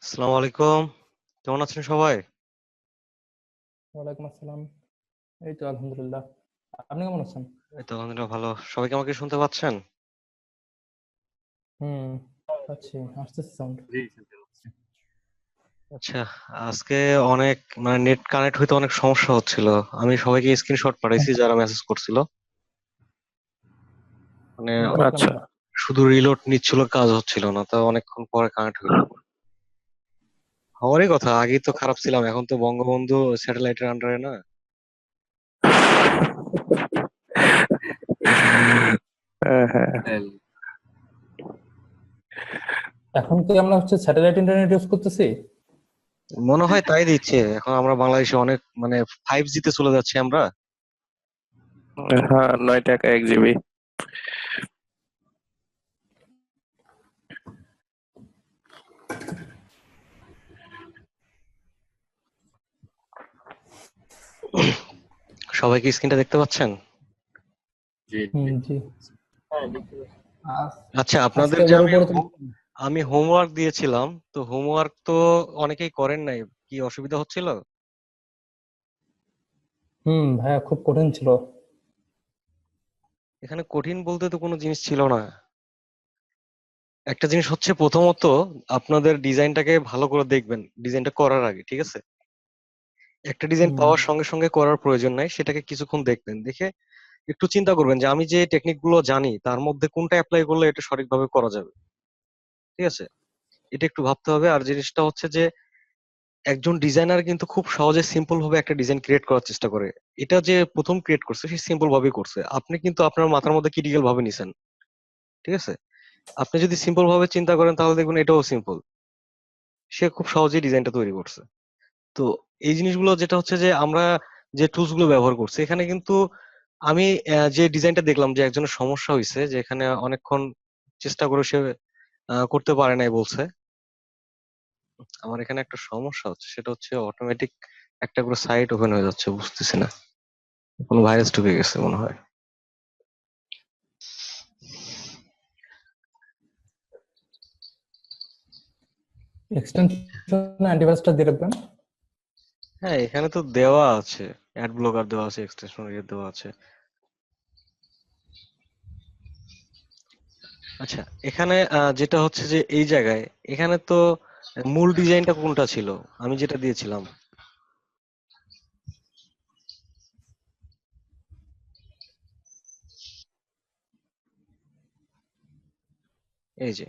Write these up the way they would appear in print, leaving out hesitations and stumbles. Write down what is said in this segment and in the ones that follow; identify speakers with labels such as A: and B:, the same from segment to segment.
A: আসসালামু আলাইকুম। কেমন আছেন সবাই?
B: ওয়ালাইকুম আসসালাম। এই তো আলহামদুলিল্লাহ। আপনি কেমন আছেন?
A: এই তো আলহামদুলিল্লাহ ভালো। সবাই কি আমাকে শুনতে পাচ্ছেন?
B: হুম, পাচ্ছি। আসতেছে সাউন্ড।
C: জি, শুনতে পাচ্ছি।
A: আচ্ছা, আজকে অনেক নেট কানেক্ট হইতে অনেক সমস্যা হচ্ছিল। আমি সবাইকে স্ক্রিনশট পাঠাইছি যারা মেসেজ করছিল। মানে
B: কেন?
C: আচ্ছা।
A: শুধু রিলোড নিচ্ছিল, কাজ হচ্ছিল না। তো অনেকক্ষণ পরে কানেক্ট হইলো। হওয়ারই কথা, আগেই তো খারাপ ছিলাম, এখন তো বঙ্গবন্ধু স্যাটেলাইটের আন্ডারে না।
C: হ্যাঁ।
B: এখন কি আমরা স্যাটেলাইট ইন্টারনেট ইউজ করতেছি?
A: মনে হয় তাই দিচ্ছে। এখন আমরা বাংলাদেশে অনেক 5G তে চলে যাচ্ছি আমরা।
C: হ্যাঁ, 9 টাকা 1 জিবি।
A: সবাই কি স্ক্রিনটা দেখতে পাচ্ছেন?
C: জি,
B: হুম,
C: দেখতে
B: জি।
C: পাচ্ছি। হ্যাঁ, দেখতে পাচ্ছি।
A: আচ্ছা,
B: আজকে
A: আপনাদের যে
B: এবার
A: আমি
B: উপরে
A: আমি হোমওয়ার্ক দিয়েছিলাম, তো হোমওয়ার্ক তো অনেকেই করেন নাই। কি অসুবিধা হচ্ছিল?
B: ভাইয়া খুব কঠিন ছিল।
A: এখানে কঠিন বলতে তো কোনো জিনিস ছিল না। একটা জিনিস হচ্ছে, প্রথমত আপনাদের ডিজাইনটাকে ভালো করে দেখবেন ডিজাইনটা করার আগে, ঠিক আছে? একটা ডিজাইন
B: হুম
A: পাওয়ার সঙ্গে সঙ্গে করার প্রয়োজন নাই, সেটাকে কিছুক্ষণ দেখবেন, দেখে একটু চিন্তা করবেন যে আমি যে টেকনিক গুলো জানি তার মধ্যে কোনটা অ্যাপ্লাই করলে এটা সঠিকভাবে করা যাবে, ঠিক আছে? এটা একটু ভাবতে হবে। আর জিনিসটা হচ্ছে যে একজন ডিজাইনার কিন্তু খুব সহজে সিম্পল ভাবে একটা ডিজাইন ক্রিয়েট করার চেষ্টা করে। এটা যে প্রথম ক্রিয়েট করছে সে সিম্পল ভাবেই করছে, আপনি কিন্তু আপনার মাথার মধ্যে ক্রিটিক্যাল ভাবে নিছেন, ঠিক আছে? আপনি যদি সিম্পল ভাবে চিন্তা করেন তাহলে দেখবেন এটাও সিম্পল। সে খুব সহজেই ডিজাইনটা তৈরি করছে। তো এই জিনিসগুলো যেটা হচ্ছে যে আমরা যে টুলস গুলো ব্যবহার করছি এখানে কিন্তু আমি যে ডিজাইনটা দেখলাম যে একজনের সমস্যা হয়েছে, যে এখানে অনেকক্ষণ চেষ্টা করে সে করতে পারে নাই বলছে। আমার এখানে একটা সমস্যা হচ্ছে, সেটা হচ্ছে অটোমেটিক একটা করে সাইট ওপেন হয়ে যাচ্ছে, বুঝতেছি না, কোনো ভাইরাস ঢুকে গেছে মনে হয়।
B: এক্সটেনশন অ্যান্টিভাইরাসটা দিয়ে রাখবেন।
A: হ্যাঁ, এখানে তো দেওয়া আছে, অ্যাড ব্লকার দেওয়া আছে, এক্সটেনশন দেওয়া আছে। আচ্ছা, এখানে যেটা হচ্ছে যে এই জায়গায় এখানে তো মূল ডিজাইনটা কোনটা ছিল? আমি যেটা দিয়েছিলাম, এই যে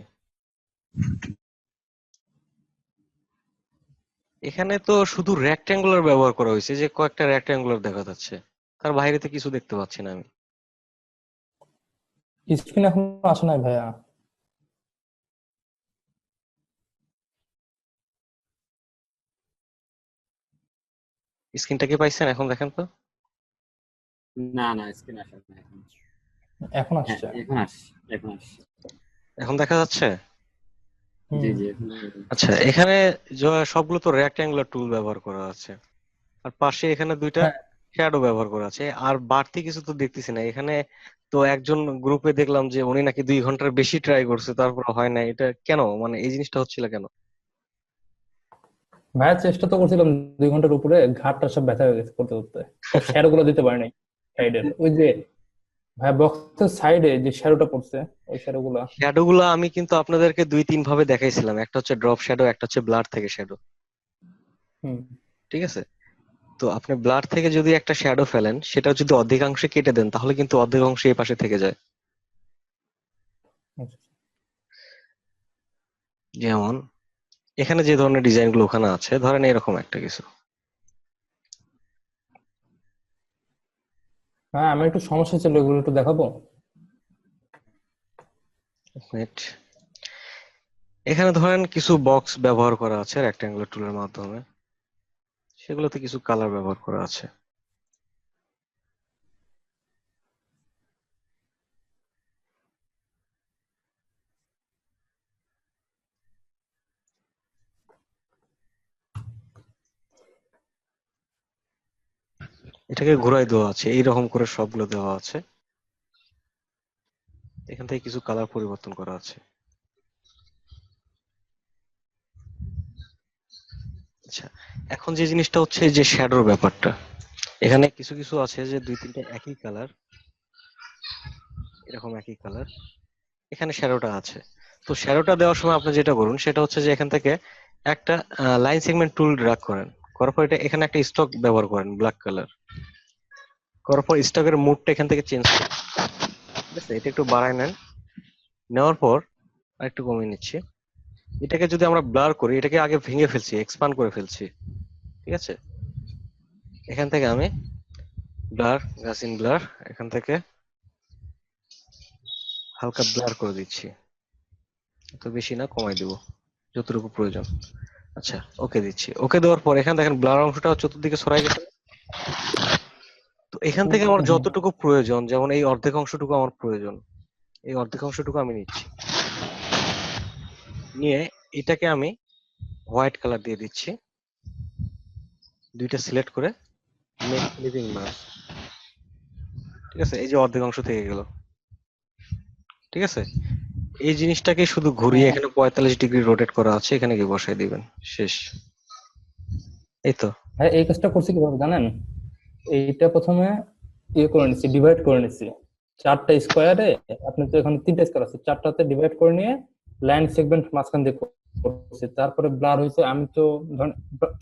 A: এখানে তো শুধু রেক্ট্যাঙ্গুলার ব্যবহার করা হয়েছে, যে কয়েকটা রেক্ট্যাঙ্গুলার দেখা যাচ্ছে, তার বাইরে তো কিছু দেখতে পাচ্ছি না আমি।
B: স্ক্রিন এখন আসে নাই ভাইয়া।
A: স্ক্রিনটা কি পাইছেন? এখন দেখেন তো।
C: না, না, স্ক্রিন আসে না এখন।
B: এখন
C: হ্যাঁ,
B: আসছে।
C: এখন আসছে।
A: এখন দেখা যাচ্ছে।
C: জি,
B: হুম
C: জি, এখন দেখা যাচ্ছে।
A: আচ্ছা, এখানে সবগুলো তো রেক্ট্যাঙ্গুলার টুল ব্যবহার করা আছে, আর পাশে এখানে দুইটা
B: হ্যাঁ
A: শ্যাডো ব্যবহার করা আছে, আর বাড়তি কিছু তো দেখতেছি না এখানে। তো একজন গ্রুপে দেখলাম যে উনি নাকি 2 ঘন্টার বেশি ট্রাই করছে, তারপর হয় না। এটা কেন, এই জিনিসটা হচ্ছিল কেন?
B: ভাইয়া, চেষ্টা তো করছিলাম 2 ঘন্টার উপরে, ঘাটটা সব ব্যথা হয়ে গেছে করতে করতে। সব শ্যাডো গুলো দিতে পারি নাই সাইডের ওই যে ভাইয়া বক্সের সাইডে যে শ্যাডোটা পড়ছে, ওই শ্যাডো গুলা।
A: শ্যাডো গুলা আমি কিন্তু আপনাদেরকে 2-3 ভাবে দেখাইছিলাম, একটা হচ্ছে ড্রপ শ্যাডো, একটা হচ্ছে ব্লার থেকে শ্যাডো,
B: হুম
A: ঠিক আছে? তো আপনি ব্লার থেকে যদি একটা শ্যাডো ফেলেন, সেটা যদি অর্ধেকাংশে কেটে দেন তাহলে কিন্তু অর্ধেক অংশ এই পাশে থেকে যায়।
B: আচ্ছা।
A: যেমন এখানে যে ধরনের ডিজাইন গুলো ওখানে আছে, ধরেন এরকম একটা কিছু।
B: হ্যাঁ, আমি একটু সমস্যা ছিল, এগুলো একটু দেখাবো।
A: Wait, এখানে ধরেন কিছু বক্স ব্যবহার করা আছে রেক্ট্যাঙ্গুলার টুলের মাধ্যমে, সেগুলোতে কিছু কালার ব্যবহার করা আছে। এটাকে ঘুরাই দেওয়া আছে, এইরকম করে সবগুলো দেওয়া আছে। এখান থেকে কিছু কালার পরিবর্তন করা আছে। আচ্ছা, এখন যে জিনিসটা হচ্ছে যে শ্যাডোর ব্যাপারটা, এখানে কিছু কিছু আছে যে দুই তিনটা একই কালার, এরকম একই কালার, এখানে শ্যাডোটা আছে। তো শ্যাডোটা দেওয়ার সময় আপনি যেটা করুন সেটা হচ্ছে যে এখান থেকে একটা লাইন সেগমেন্ট টুল ড্র্যাগ করেন, করার পর এটা এখানে একটা স্টক ব্যবহার করেন ব্ল্যাক কালার, করার পর স্টকের মুডটা এখান থেকে চেঞ্জ করেন। ঠিক আছে, এটা একটু বাড়ায় নেন, নেওয়ার পর আর একটু কমিয়ে নিচ্ছি। এটাকে যদি আমরা ব্লার করি, এটাকে আগে ভেঙে ফেলছি, এক্সপান্ড করে ফেলছি। ঠিক আছে, এখান থেকে আমি ব্লার, গাসিন ব্লার, এখান থেকে হালকা ব্লার করে দিচ্ছি, এত বেশি না, কমাই দেবো যতটুকু প্রয়োজন। আচ্ছা, ওকে দিচ্ছি। ওকে দেওয়ার পর এখানে দেখেন ব্লার অংশটা চতুর্দিকে সরাই গেছে। তো এখান থেকে আমার
B: হুম,
A: যতটুকু প্রয়োজন, যেমন এই অর্ধেক অংশটুকু আমার প্রয়োজন, এই অর্ধেক অংশটুকু আমি নিচ্ছি, নিয়ে এটাকে আমি হোয়াইট কালার দিয়ে দিচ্ছি, দুইটা সিলেক্ট করে মেক লিভিং মাস্ক। ঠিক আছে, এই যে অর্ধেক অংশ থেকে গেল। ঠিক আছে, এই জিনিসটাকে শুধু ঘুরিয়ে
B: হ্যাঁ
A: এখানে 45 ডিগ্রি রোটেট করা আছে, এখানে গিয়ে বসাই দিবেন, শেষ। এই তো।
B: হ্যাঁ, এই কাজটা করছি কিভাবে জানেন? এইটা প্রথমে করে নিচ্ছি, ডিভাইড করে নিচ্ছি চারটা স্কোয়ারে। আপনি তো এখানে তিনটা স্কোয়ার আছে, চারটাতে ডিভাইড করে নিয়ে লাইন সেগমেন্ট মাঝখান দিয়ে করছি। তারপরে ব্লার হয়েছে, আমি তো ধরেন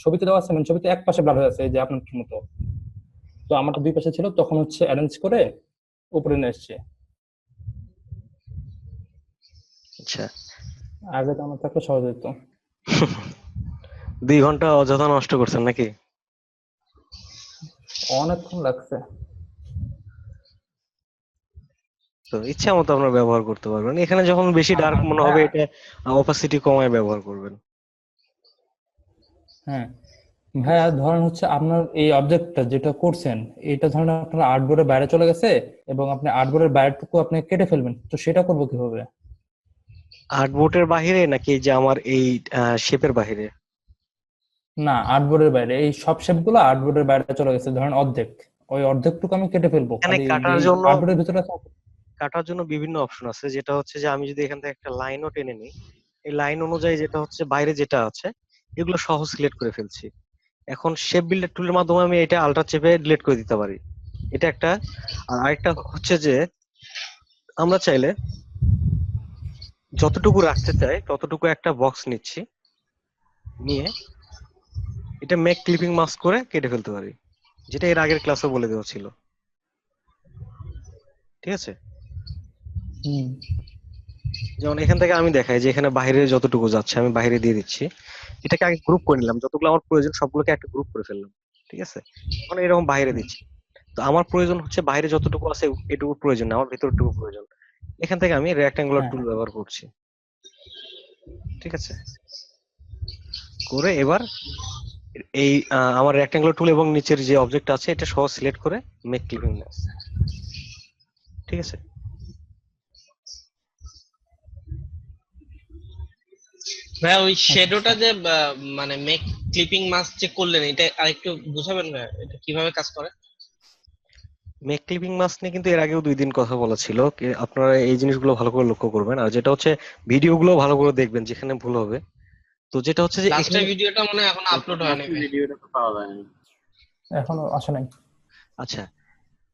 B: ছবিতে দেওয়া আছে, মানে ছবিতে এক পাশে ব্লার হয়ে আছে, এই যে আপনার মতো। তো আমারটা দুই পাশে ছিল, তখন হচ্ছে অ্যারেঞ্জ করে উপরে নিয়ে এসছে।
A: আচ্ছা,
B: আগে তো আমার থাকলে সহজ হতো।
A: 2 ঘন্টা অযথা নষ্ট করছেন নাকি?
B: অনেকক্ষণ লাগছে।
A: তো ইচ্ছা মতো আপনার ব্যবহার করতে পারবেন। এখানে যখন বেশি ডার্ক মনে হবে,
B: হ্যাঁ,
A: এটা অপাসিটি কমায় ব্যবহার করবেন।
B: হ্যাঁ ভাইয়া, ধরেন হচ্ছে আপনার এই অবজেক্টটা যেটা করছেন, এটা ধরেন আপনার আর্টবোর্ডের বাইরে চলে গেছে, এবং আপনি আর্টবোর্ডের বাইরেটুকু আপনি কেটে ফেলবেন, তো সেটা করবো কিভাবে?
A: আর্টবোর্ডের বাহিরে নাকি এই যে আমার এই শেপের বাহিরে?
B: না, আর্টবোর্ডের বাইরে। এই সব শেপ গুলো আর্টবোর্ডের বাইরে চলে গেছে, ধরেন অর্ধেক, ওই অর্ধেকটুকু আমি কেটে ফেলবো,
A: এখানে
B: খালি
A: কাটার
B: এই
A: জন্য
B: আর্টবোর্ডের ভিতরে আছে।
A: বিভিন্ন অপশন আছে, যেটা হচ্ছে যে আমি যদি এখান থেকে একটা লাইনও টেনে নিই, এই লাইন অনুযায়ী যেটা হচ্ছে বাইরে যেটা আছে এগুলো সহ সিলেক্ট করে ফেলছি। এখন শেপ বিল্ডার টুলের মাধ্যমে আমি এটা আলট্রা চেপে ডিলিট করে দিতে পারি, এটা একটা। আর আরেকটা হচ্ছে যে আমরা চাইলে যতটুকু রাখতে চাই ততটুকু একটা বক্স নিচ্ছি, নিয়ে এটা মেক ক্লিপিং মাস্ক করে কেটে ফেলতে পারি, যেটা এর আগের ক্লাসে বলে দেওয়া ছিল। ঠিক আছে,
B: হুম,
A: যেমন এখান থেকে আমি দেখাই যে এখানে বাইরে যতটুকু যাচ্ছে আমি বাইরে দিয়ে দিচ্ছি। এটাকে আগে গ্রুপ করে নিলাম, যতগুলো আমার প্রয়োজন সবগুলোকে একটা গ্রুপ করে ফেললাম। ঠিক আছে, এখন এরকম বাইরে দিচ্ছি। তো আমার প্রয়োজন হচ্ছে বাইরে যতটুকু আছে এটুকু প্রয়োজন না, আমার ভেতরটুকু প্রয়োজন। এখান থেকে আমি রেক্ট্যাঙ্গুলার
B: হ্যাঁ,
A: টুল ব্যবহার করছি। ঠিক আছে, করে এবার এই আমার রেক্ট্যাঙ্গুলার টুল এবং নিচের যে অবজেক্ট আছে এটা সহ সিলেক্ট করে মেক ক্লিপিং মাস্ক। ঠিক আছে,
D: ভাইয়া ওই
B: আচ্ছা
D: শ্যাডোটা যে মানে মেক ক্লিপিং মাস্ক যে করলেন, এটা আরেকটু বুঝাবেন ভাইয়া, এটা কিভাবে কাজ করে?
A: মেক ক্লিপিং মাস্ক নিয়ে কিন্তু এর আগেও 2 দিন কথা বলা ছিল, আপনারা এই জিনিসগুলো ভালো করে লক্ষ্য করবেন, আর যেটা হচ্ছে ভিডিওগুলো ভালো করে দেখবেন, যেখানে ভুল হবে। তো যেটা হচ্ছে যে এখানে
D: লাস্টের ভিডিওটা মনে হয় এখনো আপলোড হয়নি
C: লাস্টের
D: ভাই।
C: ভিডিওটা তো পাওয়া যায়নি।
B: এখনো আসে নাই।
A: আচ্ছা,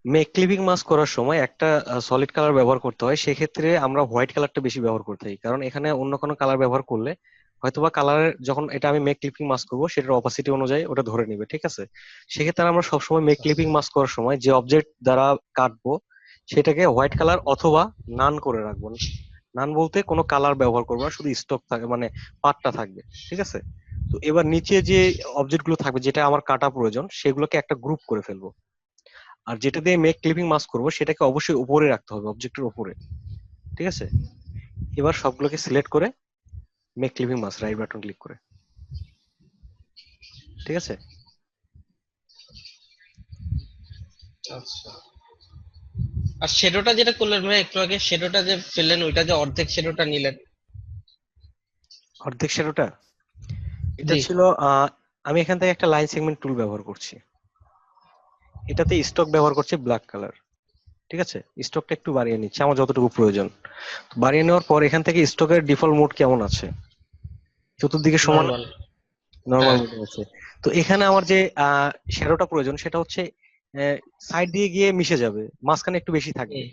A: মেক ক্লিপিং মাস্ক করার সময় একটা সলিড কালার ব্যবহার করতে হয়, সেক্ষেত্রে আমরা হোয়াইট কালারটা বেশি ব্যবহার করতে হয়, কারণ এখানে অন্য কোনো কালার ব্যবহার করলে হয়তোবা কালারের, যখন এটা আমি মেক ক্লিপিং মাস্ক করবো সেটার অপাসিটি অনুযায়ী ওটা ধরে নিবে। ঠিক আছে, সেক্ষেত্রে আমরা সবসময় মেক ক্লিপিং মাস্ক করার সময় যে অবজেক্ট দ্বারা কাটবো সেটাকে হোয়াইট কালার অথবা নান করে রাখবো। নান বলতে কোনো কালার ব্যবহার করবো না, শুধু স্টক থাকে, মানে পাতটা থাকবে। ঠিক আছে, তো এবার নিচে যে অবজেক্ট গুলো থাকবে যেটা আমার কাটা প্রয়োজন সেগুলোকে একটা গ্রুপ করে ফেলবো। আর যেটা দিয়ে মেক ক্লিপিং মাস্ক করবো সেটাকে অবশ্যই উপরে রাখতে হবে, অবজেক্টের উপরে। ঠিক আছে, এবার সবগুলোকে সিলেক্ট করে make clipping mask right button click করে। ঠিক আছে,
D: আচ্ছা, আর শ্যাডোটা যেটা করলেন ভাই একটু আগে, শ্যাডোটা যে ফেললেন, ওইটা যে অর্ধেক শ্যাডোটা নিলেন।
A: অর্ধেক শ্যাডোটা এটা
D: জি।
A: ছিল, আমি এখান থেকে একটা লাইন সেগমেন্ট টুল ব্যবহার করছি, এটাতে স্টক ব্যবহার করছি ব্ল্যাক কালার। ঠিক আছে, স্টকটা একটু বাড়িয়ে নিচ্ছি আমার যতটুকু প্রয়োজন। বাড়িয়ে নেওয়ার পর এখান থেকে স্টকের ডিফল্ট মোড কেমন আছে, চতুর্দিকে সমান,
D: নর্মাল।
A: নরমাল
D: হ্যাঁ।
A: মোডে আছে। তো এখানে আমার যে শ্যাডোটা প্রয়োজন সেটা হচ্ছে সাইড দিয়ে গিয়ে মিশে যাবে, মাঝখানে একটু বেশি থাকবে,
D: হুম,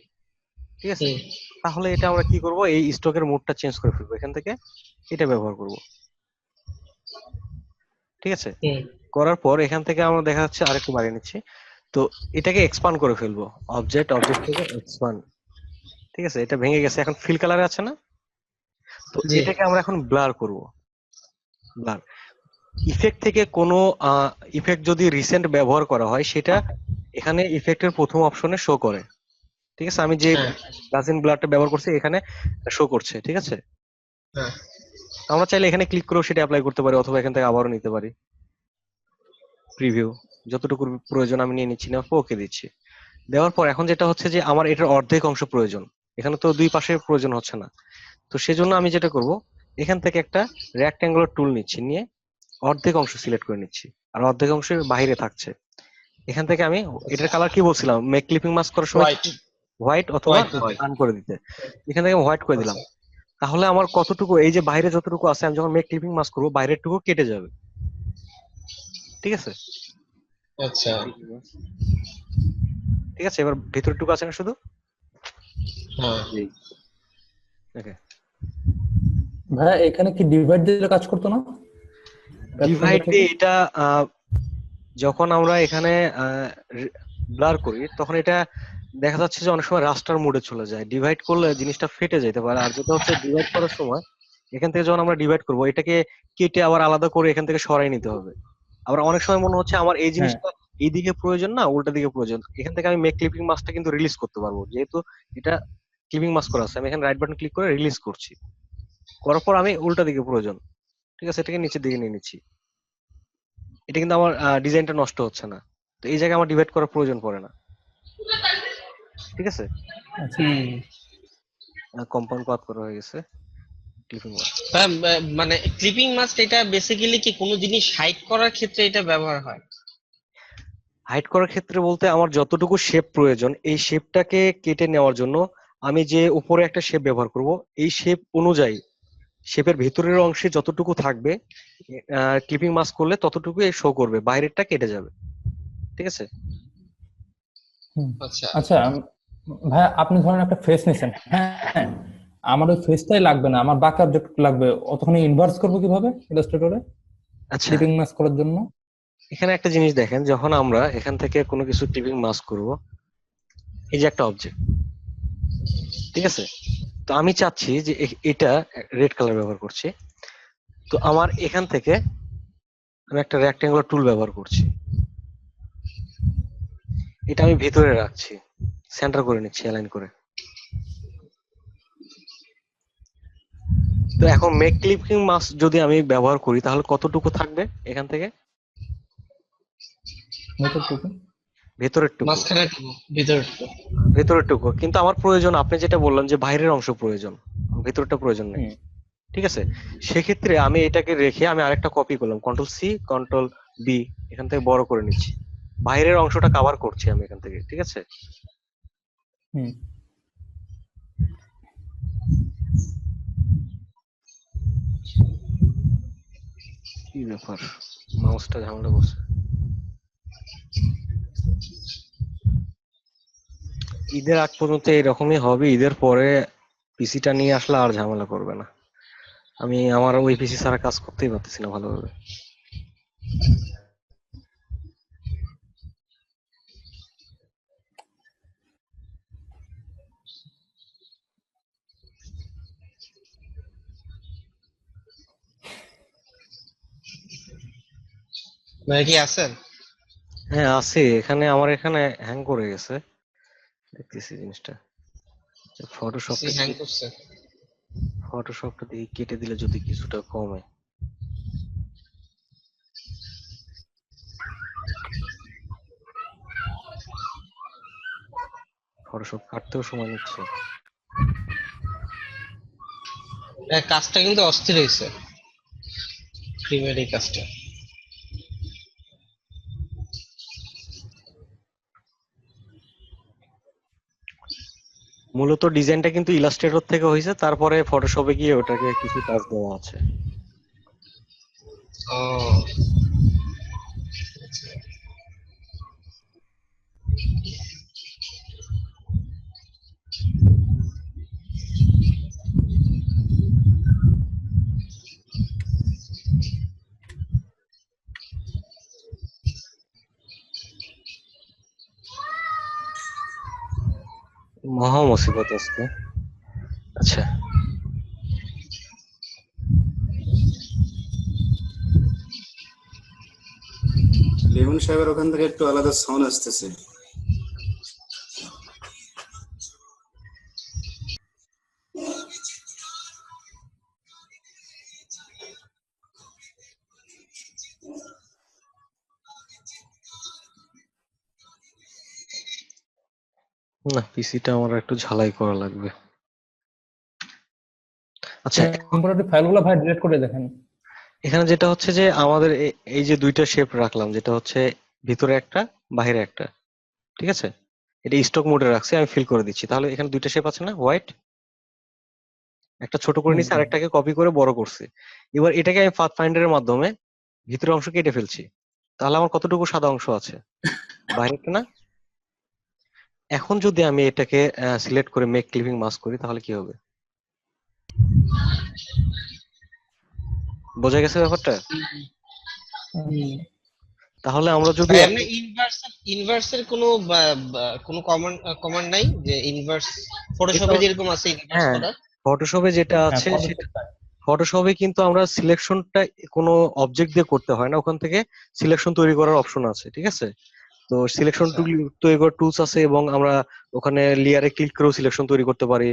A: ঠিক আছে?
D: হুম,
A: তাহলে এটা আমরা কি করব, এই স্ট্রোকের মোডটা চেঞ্জ করে ফেলবো, এখান থেকে এটা ব্যবহার করব, ঠিক আছে?
D: হুম।
A: করার পর এখান থেকে আমরা দেখা যাচ্ছে আরেকটু বাড়িয়ে নিচ্ছি। তো এটাকে এক্সপান্ড করে ফেলবো, অবজেক্ট থেকে এক্সপান্ড, ঠিক আছে? এটা ভেঙে গেছে, এখন ফিল কালারে আছে না? তো
D: জি।
A: এটাকে আমরা এখন ব্লার করব, ব্লার। ইফেক্ট থেকে কোনো ইফেক্ট যদি রিসেন্ট ব্যবহার করা হয় সেটা এখানে ইফেক্টের প্রথম অপশনে শো করে, ঠিক আছে? আমি যে
D: হ্যাঁ,
A: গাসিন ব্লারটা ব্যবহার করছি এখানে শো করছে, ঠিক আছে?
D: হ্যাঁ।
A: আমরা চাইলে এখানে ক্লিক করেও সেটা অ্যাপ্লাই করতে পারি, অথবা এখান থেকে আবারও নিতে পারি। প্রিভিউ যতটুকু প্রয়োজন আমি নিয়ে নিচ্ছি, না ওকে দিচ্ছি। দেওয়ার পর এখন যেটা হচ্ছে যে আমার এটার অর্ধেক অংশ প্রয়োজন, এখানে তো দুই পাশে প্রয়োজন হচ্ছে না। তো সেজন্য আমি যেটা করব, এখান থেকে একটা রেক্ট্যাঙ্গুলার টুল নিচ্ছি, নিয়ে অর্ধেক অংশ সিলেক্ট করে নিচ্ছি, আর অর্ধেক অংশ বাইরে থাকছে। এখান থেকে আমি এটার কালার কি বলছিলাম, মেক ক্লিপিং মাস্ক করার সময়
D: হোয়াইট,
A: হোয়াইট অথবা
D: হোয়াইট দিতে।
A: রান করে দিতে, এখান থেকে হোয়াইট করে দিলাম।
D: আচ্ছা,
A: তাহলে আমার কতটুকু, এই যে বাইরে যতটুকু আছে আমি যখন মেক ক্লিপিং মাস্ক করবো বাইরের টুকু কেটে যাবে, ঠিক আছে?
D: আচ্ছা।
A: ঠিক আছে, এবার ভিতরের টুকু আছে না শুধু,
D: হ্যাঁ।
C: জি।
A: ওকে।
B: ভাইয়া এখানে কি ডিভাইড দিলে কাজ করতো না?
A: ডিভাইড দিয়ে এটা যখন আমরা এখানে ব্লার করি তখন এটা দেখা যাচ্ছে যে অনেক সময় রাস্টার মোডে চলে যায়, ডিভাইড করলে জিনিসটা ফেটে যেতে পারে। আর যেটা হচ্ছে ডিভাইড করার সময় এখান থেকে যখন আমরা ডিভাইড করবো এটাকে কেটে আবার আলাদা করে এখান থেকে সরাই নিতে হবে। আবার অনেক সময় মনে হচ্ছে আমার এই
B: হ্যাঁ।
A: জিনিসটা এই দিকে প্রয়োজন না উল্টা দিকে প্রয়োজন, এখান থেকে আমি মেক ক্লিপিং মাস্কটা কিন্তু রিলিজ করতে পারবো, যেহেতু এটা ক্লিপিং মাস্ক করা আছে। আমি এখানে রাইট বাটন ক্লিক করে রিলিজ করছি, করার পর আমি উল্টা দিকে প্রয়োজন, ঠিক আছে, এটাকে নিচের দিকে নিয়ে নিচ্ছি। এটা কিন্তু আমার ডিজাইনটা নষ্ট হচ্ছে না, তো এই জায়গায় আমার ডিভাইড করার প্রয়োজন পড়ে না, ঠিক আছে?
B: আচ্ছা।
A: কম্পাউন্ড পাথ করা হয়ে গেছে, ক্লিপিং মাস্ক।
D: মানে ক্লিপিং মাস্ক এটা বেসিক্যালি কি কোনো জিনিস হাইড করার ক্ষেত্রে এটা ব্যবহার হয়?
A: হাইড করার ক্ষেত্রে বলতে আমার যতটুকু শেপ প্রয়োজন এই শেপটাকে কেটে নেওয়ার জন্য আমি যে উপরে একটা শেপ ব্যবহার করব, এই শেপ অনুযায়ী শেপের ভেতরের অংশে যতটুকু থাকবে ক্লিপিং মাস্ক করলে ততটুকু শো করবে, বাইরেরটা কেটে যাবে, ঠিক আছে?
D: আচ্ছা।
B: আচ্ছা ভাইয়া আপনি ধরেন একটা ফেস নিছেন, হ্যাঁ, আমার ওই ফেসটাই লাগবে না, আমার বাকি অবজেক্ট লাগবে, অতক্ষণ ইনভার্স করবো কিভাবে ইলাস্ট্রেটরে
A: আচ্ছা,
B: ক্লিপিং মাস্ক করার জন্য?
A: এখানে একটা জিনিস দেখেন, যখন আমরা এখান থেকে কোনো কিছু ক্লিপিং মাস্ক করব, এই যে একটা অবজেক্ট, ঠিক আছে? তো আমি চাচ্ছি যে এটা রেড কালার ব্যবহার করছি, তো আমার এখান থেকে আমি একটা রেক্ট্যাঙ্গুলার টুল ব্যবহার করছি, এটা আমি ভেতরে রাখছি, সেন্টার করে নিচ্ছি অ্যালাইন করে। তো এখন মেক ক্লিপিং মাস্ক যদি আমি ব্যবহার করি তাহলে কতটুকু থাকবে এখান থেকে,
B: ভেতরটুকু।
A: ভেতরের টুকু,
D: মাঝখানে ভিতর।
A: ভেতরের টুকু কিন্তু আমার প্রয়োজন, আপনি যেটা বললেন যে বাইরের অংশ প্রয়োজন, ভেতরটা প্রয়োজন নেই,
B: হুম।
A: ঠিক আছে? সেক্ষেত্রে আমি এটাকে রেখে আমি আরেকটা কপি করলাম, কন্ট্রোল সি কন্ট্রোল বি, এখান থেকে বড় করে নিচ্ছি, বাইরের অংশটা কভার করছি আমি এখান থেকে, ঠিক আছে?
B: হুম।
A: কি ব্যাপার, মাউসটা ঝামেলা করছে। ঈদের আগ পর্যন্ত এরকমই হবে, ঈদের পরে পিসিটা নিয়ে আসলে আর ঝামেলা করবে না। আমি আমার ওই পিসি ছাড়া কাজ করতেই পারতেছি না ভালোভাবে।
D: ভাই কি আছেন?
A: হ্যাঁ আছে, এখানে আমার এখানে হ্যাং করে গেছে, দেখতেছি জিনিসটা। ফটোশপটা
D: হ্যাং করছে।
A: ফটোশপটা দিয়ে কেটে দিলে যদি কিছুটা কমে। ফটোশপ কাটতেও সময় নিচ্ছে।
D: কাজটা কিন্তু অস্থির হয়েছে, প্রিমিয়ার এই কাজটা।
A: মূলত ডিজাইনটা কিন্তু ইলাস্ট্রেটর থেকে হয়েছে, তারপরে ফটোশপে গিয়ে ওটাকে কিছু কাজ দেওয়া আছে।
D: ও
A: মহা মুসিবত আজকে। আচ্ছা,
E: লিমন সাহেবের ওখান থেকে একটু আলাদা সাউন্ড আসতেছে।
A: না পিসিটা আমার একটু ঝালাই করা লাগবে। আচ্ছা,
B: টেম্পোরারি ফাইলগুলো ভাই ডিলিট করে দেখেন।
A: এখানে যেটা হচ্ছে যে আমাদের এই যে দুইটা শেপ রাখলাম, যেটা হচ্ছে ভিতরে একটা বাইরে একটা, ঠিক আছে? এটা স্টক মোডে রাখছি, আমি ফিল করে দিচ্ছি। তাহলে এখানে দুইটা শেপ আছে না, হোয়াইট, একটা ছোট করে নিছি আর একটাকে কপি করে বড় করছি। এবার এটাকে আমি পাথ ফাইন্ডারের মাধ্যমে ভিতরের অংশ কেটে ফেলছি। তাহলে আমার কতটুকু সাদা অংশ আছে, বাইরেটা না? এখন যদি আমি এটাকে সিলেক্ট করে মেক ক্লিপিং মাস্ক করি তাহলে কি হবে? বোঝা গেছে ব্যাপারটা? তাহলে আমরা যদি
D: ভাই আপনি ইনভার্সের কোনো কোনো কমান্ড নাই যে ইনভার্স ফটোশপে
A: এটা-
D: যেরকম আছে ইনভার্স
A: হ্যাঁ,
D: করার?
A: ফটোশপে যেটা
B: হ্যাঁ,
A: আছে
B: পদক্ষেপ
A: সেটা,
B: তাই।
A: ফটোশপে কিন্তু আমরা সিলেকশনটা কোনো অবজেক্ট দিয়ে করতে হয় না, ওখান থেকে সিলেকশন তৈরি করার অপশন আছে, ঠিক আছে? তো সিলেকশন
D: আচ্ছা।
A: টুল তৈরি করার টুলস আছে এবং আমরা ওখানে লেয়ারে ক্লিক করেও সিলেকশন তৈরি করতে পারি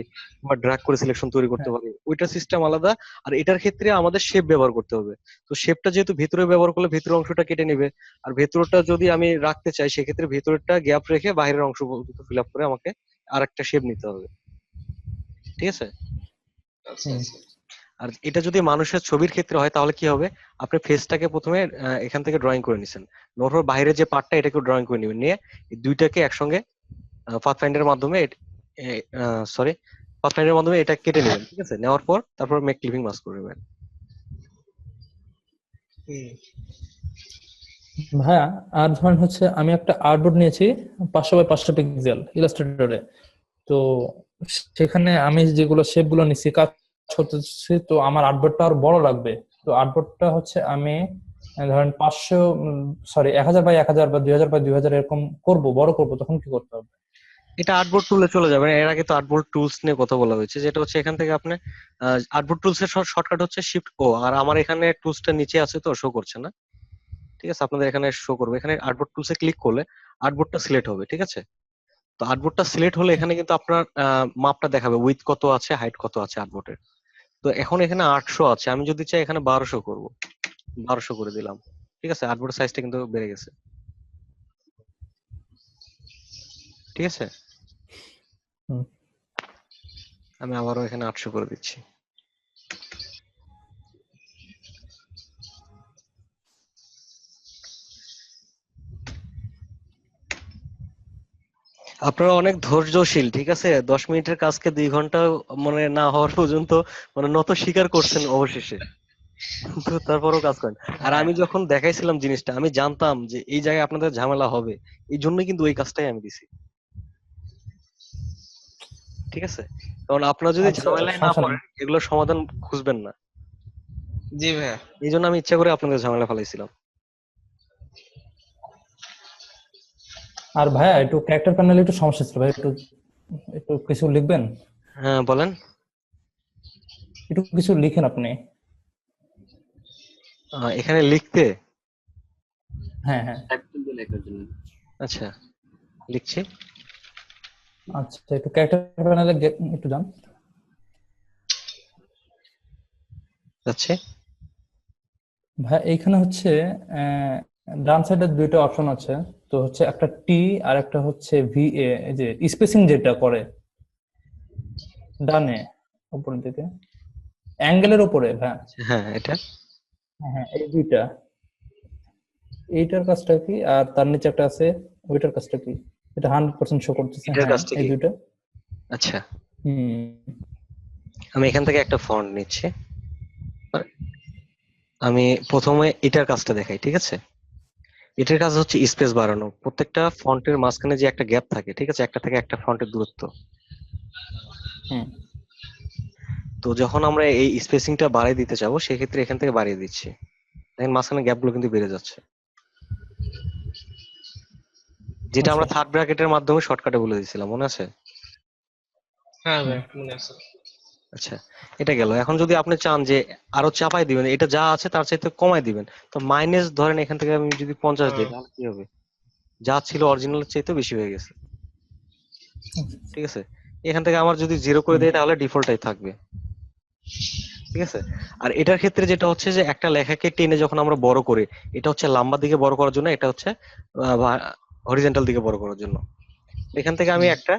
A: বা ড্র্যাগ করে সিলেকশন তৈরি করতে
B: হ্যাঁ।
A: পারি। ওইটা সিস্টেম আলাদা। আর এটার ক্ষেত্রে আমাদের শেপ ব্যবহার করতে হবে। তো শেপটা যেহেতু ভেতরে ব্যবহার করলে ভেতরের অংশটা কেটে নেবে, আর ভেতরটা যদি আমি রাখতে চাই সেক্ষেত্রে ভেতরটা গ্যাপ রেখে বাইরের অংশ ফিল আপ করে আমাকে আরেকটা শেপ নিতে হবে, ঠিক আছে?
D: আচ্ছা আচ্ছা।
A: আর এটা যদি মানুষের ছবির ক্ষেত্রে হয় তাহলে কি হবে? আপনি ফেসটাকে প্রথমে এখান থেকে ড্রয়িং করে নিছেন, নেওয়ার পর বাইরে যে পার্টটা এটাকে ড্রয়িং করে নেবেন, নিয়ে এই দুইটাকে একসঙ্গে পাথফাইন্ডারের মাধ্যমে সরি পাথফাইন্ডারের মাধ্যমে এটা কেটে নেবেন, ঠিক আছে? নেওয়ার পর তারপর মেক ক্লিপিং মাস্ক করে নেবেন।
D: হুম।
B: ভাইয়া আর ধরেন হচ্ছে আমি একটা আর্টবোর্ড নিয়েছি 500 বাই 500 পিক্সেল ইলাস্ট্রেটরে। তো সেখানে আমি যেগুলো শেপ গুলো নিচ্ছি কাজ করতেছি, তো আমার আর্টবোর্ডটা আরো বড় লাগবে। তো আর্টবোর্ডটা হচ্ছে আমি ধরেন 1000 বাই 1000 বা 2000 বাই 2000 এরকম বড় করব, তখন কি করতে হবে?
A: এটা আর্টবোর্ড টুলে চলে যাবেন। এর আগে তো আর্টবোর্ড টুলস নিয়ে কথা বলা হয়েছে, যেটা হচ্ছে এখান থেকে আপনি আর্টবোর্ড টুলস এর শর্টকাট হচ্ছে শিফট ও। আর আমার এখানে টুলসটা নিচে আছে তো শো করছে না, ঠিক আছে? আপনাদের এখানে শো করবে। এখানে আর্টবোর্ড টুলসে ক্লিক করলে আর্টবোর্ডটা সিলেক্ট হবে, ঠিক আছে? তো আর্টবোর্ডটা সিলেক্ট হলে এখানে কিন্তু আপনার মাপটা দেখাবে, উইথ কত আছে, হাইট কত আছে আর্টবোর্ডের। তো এখন এখানে 800 আছে, আমি যদি চাই এখানে 1200 করব, 1200 করে দিলাম, ঠিক আছে? আর্টবোর্ডের সাইজটা কিন্তু বেড়ে গেছে, ঠিক আছে?
B: হুম।
A: আমি আবারও এখানে 800 করে দিচ্ছি। আপনারা অনেক ধৈর্যশীল, ঠিক আছে? 10 মিনিটের কাজকে 2 ঘন্টা মানে না হওয়ার পর্যন্ত মানে নত স্বীকার করছেন অবশেষে, কিন্তু তারপরও কাজ করেন। আর
B: হ্যাঁ।
A: আমি যখন দেখাইছিলাম জিনিসটা, আমি জানতাম যে এই জায়গায় আপনাদের ঝামেলা হবে, এই জন্যই কিন্তু ওই কাজটাই আমি দিছি, ঠিক আছে? কারণ আপনারা যদি
B: আচ্ছা,
A: ঝামেলায় না
B: সমস্যা নেই।
A: পড়েন এগুলোর সমাধান খুঁজবেন না।
D: জি ভাইয়া।
A: এই জন্য আমি ইচ্ছা করে আপনাদের ঝামেলা ফেলাইছিলাম।
B: আর ভাইয়া একটু ক্যারেক্টার প্যানেলে একটু সমস্যা ছিল ভাই, একটু একটু কিছু লিখবেন,
A: হ্যাঁ বলেন।
B: একটু কিছু লিখেন আপনি।
A: এখানে লিখতে?
B: হ্যাঁ হ্যাঁ।
C: টাইপ করতে লেখার জন্য।
A: আচ্ছা, লিখছি।
B: আচ্ছা, একটু ক্যারেক্টার প্যানেলে একটু যান।
A: যাচ্ছে।
B: ভাই এইখানে হচ্ছে ডান সাইডে দুইটা অপশন আছে। তো হচ্ছে একটা টি আর একটা হচ্ছে ভিএ, এই যে স্পেসিং যেটা করে ডানে উপরের দিকে অ্যাঙ্গেলের উপরে। হ্যাঁ
A: হ্যাঁ, এটা
B: হ্যাঁ হ্যাঁ, এই দুইটা, এইটার কাজটা কি আর তার নিচে একটা আছে, ওইটার কাজটা কি? এটা 100% শো করতেছে।
A: এটার
B: হ্যাঁ,
A: কাজটা
B: এই
A: কি?
B: দুইটা।
A: আচ্ছা,
B: হুম।
A: আমি এখান থেকে একটা ফন্ট নিচ্ছি। আমি প্রথমে এটার কাজটা দেখাই, ঠিক আছে? এটার কাজ হচ্ছে স্পেস বাড়ানো। প্রত্যেকটা ফন্টের মাঝখানে যে একটা গ্যাপ থাকে, ঠিক আছে, একটা থেকে একটা ফন্টের দূরত্ব।
B: হুম
A: তো যখন আমরা এই স্পেসিংটা বাড়িয়ে দিতে যাবো, সেক্ষেত্রে এখান থেকে বাড়িয়ে দিচ্ছি, দেখেন মাঝখানে গ্যাপগুলো কিন্তু বেড়ে যাচ্ছে, যেটা
B: আচ্ছা
A: আমরা থার্ড ব্র্যাকেটের মাধ্যমে শর্টকাটে বলে দিয়েছিলাম, মনে আছে?
D: হ্যাঁ
B: হুম
D: ভাই মনে আছে।
A: আচ্ছা, এটা গেল। এখন যদি আপনি চান যে আরো চাপাই দিবেন, এটা যা আছে তার চাইতে কমাই দিবেন, তো মাইনাস ধরেন এখান থেকে আমি যদি 50 দিই,
D: হ্যাঁ
A: তাহলে কি হবে? যা ছিল অরিজিনালের চাইতে বেশি হয়ে গেছে, ঠিক আছে? এখান থেকে আমার যদি 0 করে
B: হুম
A: দেয়, তাহলে ডিফল্টটাই থাকবে, ঠিক আছে? আর এটার ক্ষেত্রে যেটা হচ্ছে যে একটা লেখাকে টেনে যখন আমরা বড় করি, এটা হচ্ছে লম্বা দিকে বড় করার জন্য, এটা হচ্ছে হরিজন্টাল দিকে বড় করার জন্য। এখান থেকে আমি একটা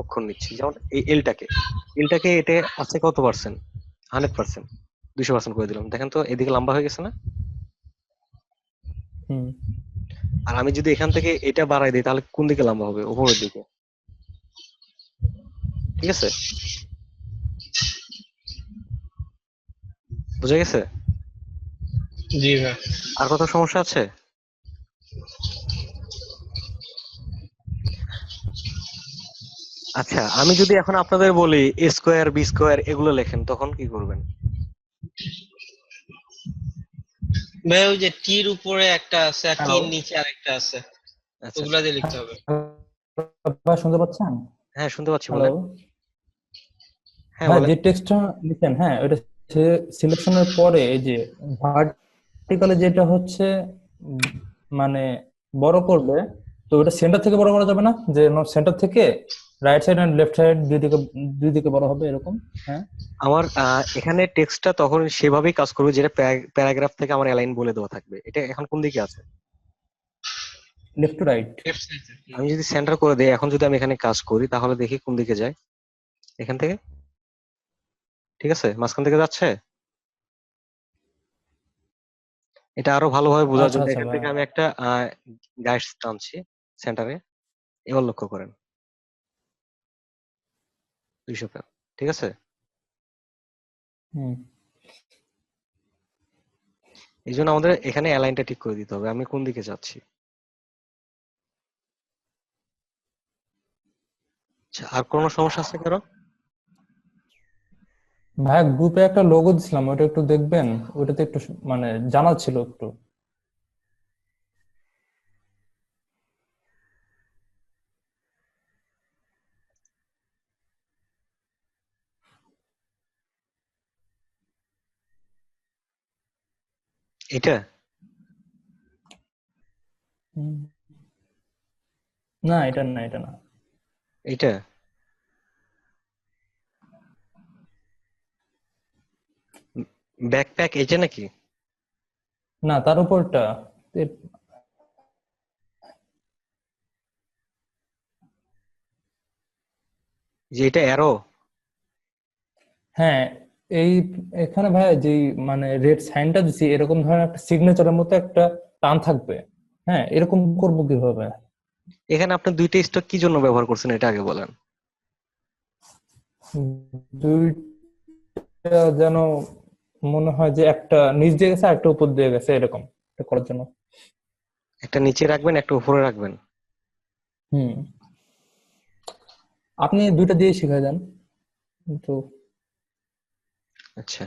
A: অক্ষর নিচ্ছি, যেমন এই এলটাকে এটা আছে কত পার্সেন্ট? 100%, 200% করে দিলাম, দেখেন তো এদিকে লম্বা হয়ে গেছে না?
B: হুম
A: আর আমি যদি এখান থেকে এটা বাড়াই দিই, তাহলে কোন দিকে লম্বা হবে? উপরের দিকে, ঠিক আছে? বুঝা গেছে?
D: জি ভাই।
A: আর কত সমস্যা আছে? আচ্ছা, আমি যদি এখন আপনাদের বলি এ স্কোয়ার বি স্কোয়ার এগুলো লেখেন, তখন কি করবেন?
D: ভাই ওই যে টির উপরে একটা আছে আর
A: হ্যালো।
D: টির নিচে আরেকটা আছে,
A: আচ্ছা
D: ওগুলা
A: আচ্ছা,
D: দিয়ে লিখতে হবে।
B: ভাই শুনতে পাচ্ছেন?
A: হ্যাঁ শুনতে পাচ্ছি,
B: হ্যালো
A: বলেন। হ্যাঁ
B: ভাই
A: বলেন।
B: যে টেক্সটটা লিখেন, হ্যাঁ ওটা সিলেকশনের পরে এই যে ভার্টিক্যালি যেটা হচ্ছে উম, মানে বড় করবে, তো ওটা সেন্টার থেকে বড় করা যাবে না, যে সেন্টার থেকে right side and left side দুই দিকে বড় হবে এরকম? হ্যাঁ
A: আমার এখানে টেক্সটটা তখন সেভাবেই কাজ করবে, যেটা প্যারাগ্রাফ থেকে আমার অ্যালাইন বলে দেওয়া থাকবে। এটা এখন কোন দিকে আছে?
B: Left to right.
D: Left side.
A: আমি যদি সেন্টার করে দেই, এখন যদি আমি এখানে কাজ করি, তাহলে দেখি কোন দিকে যায়। এখান থেকে, ঠিক আছে, মাঝখান থেকে যাচ্ছে। এটা আরো ভালোভাবে বোঝার
B: আচ্ছা
A: জন্য
B: আচ্ছা
A: এখান
B: ভাই।
A: থেকে আমি একটা গাইডস টানছি সেন্টারে। এবার লক্ষ্য করেন, 200 পেন, ঠিক আছে?
B: হুম
A: এই জন্য আমাদের এখানে অ্যালাইনটা ঠিক করে দিতে হবে, আমি কোন দিকে যাচ্ছি। আচ্ছা, আর কোনো সমস্যা আছে কারো?
B: ভাই গ্রুপে একটা লোগো দিছিলাম, ওটা একটু দেখবেন, ওটাতে একটু মানে জানা ছিল একটু।
A: এটা
B: হুম। না এটা না, এটা না।
A: এটা ব্যাকপ্যাক এটা নাকি?
B: না তার উপরটা। এ-
A: যে এটা অ্যারো?
B: হ্যাঁ এই এখানে ভাই যে মানে রেড সাইনটা দিছি, এরকম ধরনের একটা সিগনেচারের মতো একটা টান থাকবে। হ্যাঁ এরকম করবো কিভাবে?
A: এখানে আপনি দুইটা স্টক কি জন্য ব্যবহার করছেন, এটা আগে বলেন।
B: দুইটা যেন মনে হয় যে একটা নিচ দিয়ে গেছে আর একটা উপর দিয়ে গেছে, এরকম এটা করার জন্য।
A: একটা নিচে রাখবেন, একটা উপরে রাখবেন।
B: হুম আপনি দুইটা দিয়ে শিখে যান কিন্তু।
A: আচ্ছা,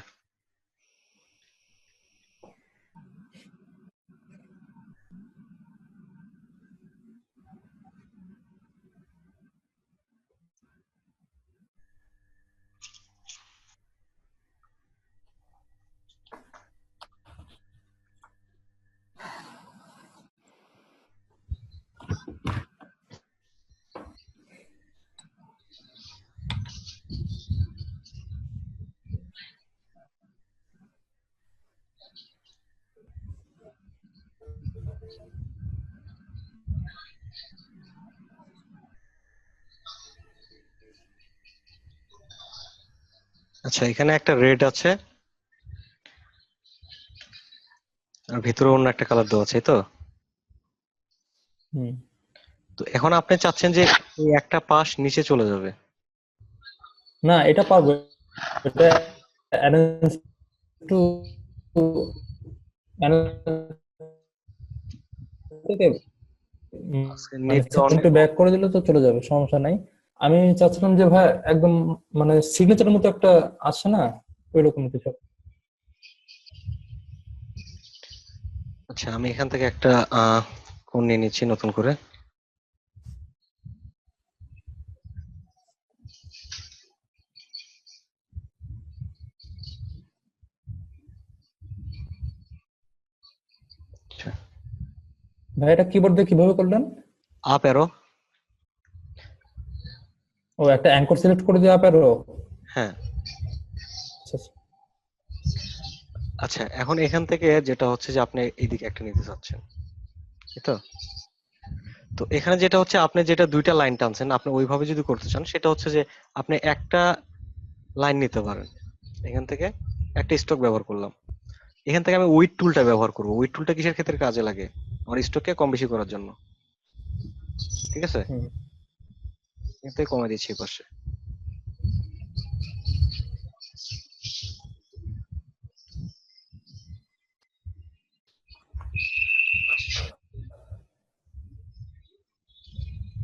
A: আচ্ছা, এখানে একটা রেড আছে, আর ভিতরে অন্য একটা কালার দেওয়া আছে, এই তো।
B: হুম
A: তো এখন আপনি চাচ্ছেন যে এই একটা পাশ নিচে চলে যাবে।
B: না এটা পারবো, এটা অ্যারেঞ্জ টু থেকে
A: আজকে
B: মানে
A: নেট অনেক
B: একটু ব্যাক করে দিলে তো চলে যাবে, সমস্যা নাই। আমি চাচ্ছিলাম যে ভাই একদম মানে সিগনেচারের মতো একটা আসে না, ওইরকম কিছু।
A: আচ্ছা, আমি এখান থেকে একটা কোণ নিয়ে নিচ্ছি নতুন করে। আচ্ছা,
B: ভাই এটা কিবোর্ড দিয়ে কিভাবে করলেন?
A: Up arrow.
B: ও একটা অ্যাঙ্কর সিলেক্ট করে দিয়ে আপনারও।
A: হ্যাঁ।
B: আচ্ছা
A: আচ্ছা, এখন এখান থেকে যেটা হচ্ছে যে আপনি এইদিকে একটা নিতে চাচ্ছেন, এই তো। তো এখানে যেটা হচ্ছে আপনি যেটা দুইটা লাইন টানছেন, আপনি ওইভাবে যদি করতে চান সেটা হচ্ছে যে আপনি একটা লাইন নিতে পারেন। এখান থেকে একটা স্ট্রোক ব্যবহার করলাম। এখান থেকে আমি উইড টুলটা ব্যবহার করব। উইড টুলটা কিসের ক্ষেত্রে কাজে লাগে? আমার স্ট্রোককে কম বেশি করার জন্য। ঠিক আছে,
B: হুম।
A: এখান থেকে কমে দিচ্ছি এই পাশে।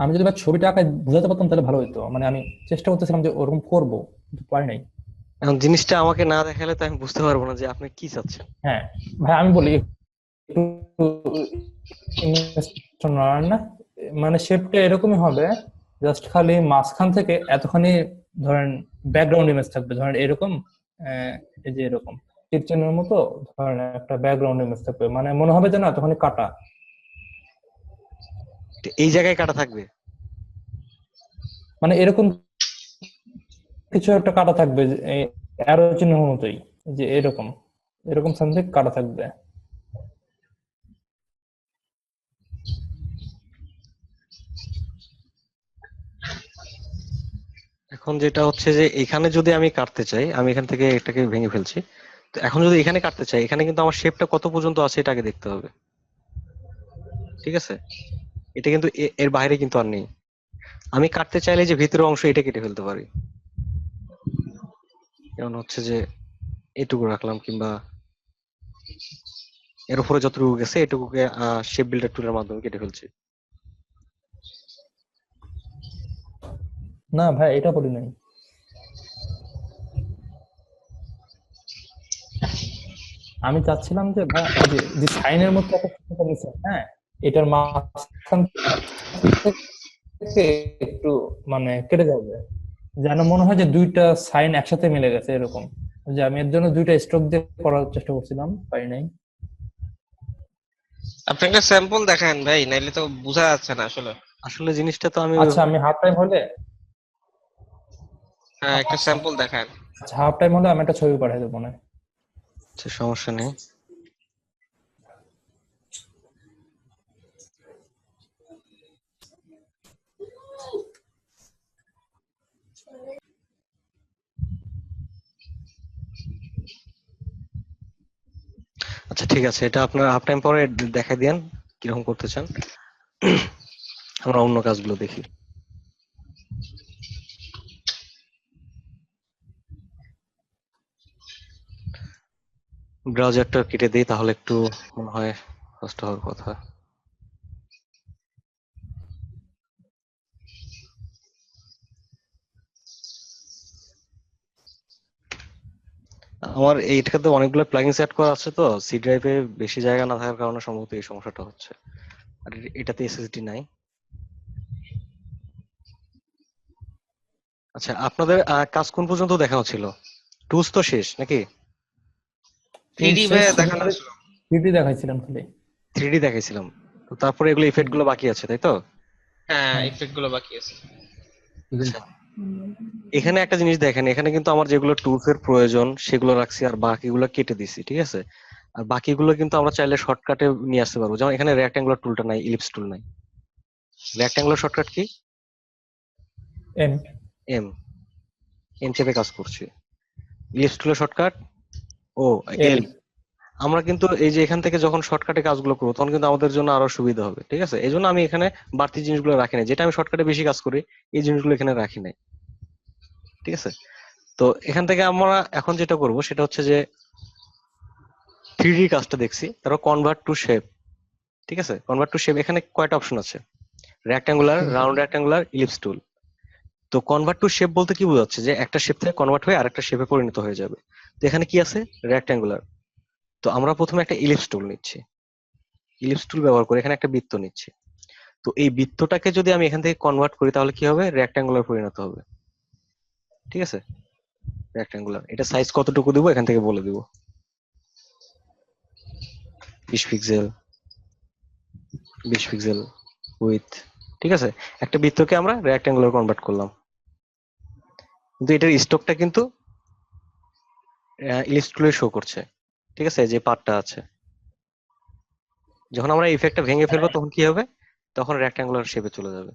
B: আমি যদি ভাই ছবিটা আঁকায় বোঝাতে পারতাম তাহলে ভালো হতো, মানে আমি চেষ্টা করতেছিলাম যে ওরকম করবো, কিন্তু পারি নাই।
A: এখন জিনিসটা আমাকে না দেখালে তো আমি বুঝতে পারবো না যে আপনি কি চাচ্ছেন।
B: হ্যাঁ ভাই আমি বলি একটু image না, মানে শেপটা এরকমই হবে, জাস্ট খালি মাঝখান থেকে এতখানি ধরেন ব্যাকগ্রাউন্ড ইমেজ থাকবে, ধরেন এরকম এই যে এরকম তীর চিহ্নের মতো ধরেন একটা ব্যাকগ্রাউন্ড ইমেজ থাকবে, মানে মনে হবে যে না এতখানি কাটা,
A: তো এই জায়গায় কাটা থাকবে।
B: মানে এরকম কিছু একটা কাটা থাকবে, অ্যারো চিহ্ন মতোই, যে এরকম এরকম সামথিং কাটা থাকবে।
A: এখন যেটা হচ্ছে যে এখানে যদি আমি কাটতে চাই, আমি এখান থেকে এটাকে ভেঙে ফেলছি। তো এখন যদি এখানে কাটতে চাই, এখানে কিন্তু আমার শেপটা কত পর্যন্ত আছে এটা আগে দেখতে হবে। ঠিক আছে, এটা কিন্তু এর বাইরে কিন্তু আর নেই। আমি কাটতে চাইলে যে ভিতরের অংশ এটা কেটে ফেলতে পারি। যেমন হচ্ছে যে এটুকু রাখলাম, কিংবা এর উপরে যতটুকু গেছে এটুকুকে শেপ বিল্ডার টুলের মাধ্যমে কেটে ফেলছি।
B: না ভাই এটা বলি নাই, আমি চাচ্ছিলাম যে ভাই এই যে যে সাইনের মধ্যে একটা সুতা নিছে, হ্যাঁ এটার মাঝখান থেকে একটু মানে কেটে যাবে, যেন মনে হয় যে দুইটা সাইন একসাথে মিলে গেছে এরকম। যে আমি এর জন্য দুইটা স্ট্রোক দিয়ে করার চেষ্টা করছিলাম, পারি নাই।
D: আপনি একটা স্যাম্পল দেখান ভাই, নাইলে তো বোঝা যাচ্ছে না আসলে।
A: আসলে জিনিসটা তো আমি
B: আচ্ছা আমি হাফ টাইম হলে,
D: হ্যাঁ, একটা স্যাম্পল দেখান।
B: আচ্ছা হাফ টাইম হলে আমি একটা ছবি পাঠিয়ে দেবো না।
A: আচ্ছা, সমস্যা নেই। আচ্ছা ঠিক আছে, এটা আপনার হাফ টাইম পরে দেখাই দেন কিরকম করতে চান। আমরা অন্য কাজগুলো দেখি। ব্রাউজারটা কেটে দিই, তাহলে একটু মনে হয় কষ্ট হওয়ার কথা। আমার এইটাতে অনেকগুলো প্লাগইন সেট করা আছে, তো সি ড্রাইভে বেশি জায়গা না থাকার কারণে সম্ভবত এই সমস্যাটা হচ্ছে। আর এটাতে এসএসডি নাই। আচ্ছা, আপনাদের কাজ কোন পর্যন্ত দেখানো ছিল? টুলস তো শেষ নাকি?
D: 3D ভাই দেখানো ছিল।
B: 3D দেখাইছিলাম খালি।
A: 3D দেখাইছিলাম, তো তারপরে এগুলো ইফেক্ট গুলো বাকি আছে, তাই তো?
D: হ্যাঁ,
B: হ্যাঁ
D: ইফেক্ট গুলো বাকি আছে।
A: আচ্ছা, এখানে একটা জিনিস দেখেন, এখানে কিন্তু আমার যেগুলো টুলস এর প্রয়োজন সেগুলো রাখছি, আর বাকিগুলো কেটে দিছি। ঠিক আছে, আর বাকিগুলো কিন্তু আমরা চাইলে শর্টকাটে নিয়ে আসতে পারবো। যেমন এখানে রেক্ট্যাঙ্গুলার টুলটা নাই, ইলিপস টুল নাই। Rectangular shortcut key?
B: M.
A: M. M চেপে কাজ করছি। ইলিপস টুলের শর্টকাট ও
B: এল।
A: এল। আমরা কিন্তু এই যে এখান থেকে যখন শর্টকাটে কাজগুলো করবো তখন কিন্তু আমাদের জন্য আরো সুবিধা হবে। ঠিক আছে, এই জন্য আমি এখানে বাড়তি জিনিসগুলো রাখি নাই, যেটা আমি শর্টকাটে বেশি কাজ করি এই জিনিসগুলো এখানে রাখি নাই। ঠিক আছে, তো এখান থেকে আমরা এখন যেটা করব সেটা হচ্ছে যে 3D কাজটা দেখছি, তারপর কনভার্ট টু শেপ। ঠিক আছে, কনভার্ট টু শেপ এখানে কয়টা অপশন আছে? রেক্ট্যাঙ্গুলার, রাউন্ড রেক্ট্যাঙ্গুলার, ইলিপস টুল। তো কনভার্ট টু শেপ বলতে কি বোঝাচ্ছে? যে একটা শেপ থেকে কনভার্ট হয়ে আরেকটা শেপে পরিণত হয়ে যাবে। তো এখানে কি আছে? রেক্ট্যাঙ্গুলার। তো আমরা প্রথমে একটা ইলিপস টুল নিচ্ছি, ইলিপস টুল ব্যবহার করে এখানে একটা বৃত্ত নিচ্ছি। তো এই বৃত্তটাকে যদি আমি এখান থেকে কনভার্ট করি তাহলে কি হবে? রেক্ট্যাঙ্গুলার পরিণত হবে। ঠিক আছে, রেক্ট্যাঙ্গুলার। এটা সাইজ কতটুকু দিব এখান থেকে বলে দিব, 20 পিক্সেল, 20 পিক্সেল উইথ। ঠিক আছে, একটা বৃত্তকে আমরা রেক্ট্যাঙ্গুলার কনভার্ট করলাম, কিন্তু এটার স্টকটা কিন্তু ইলিপস টুলে শো করছে। ঠিক আছে, যে পার্টটা আছে, যখন আমরা ইফেক্টটা ভেঙে ফেলবো তখন কি হবে? তখন রেক্ট্যাঙ্গুলার শেপে চলে যাবে।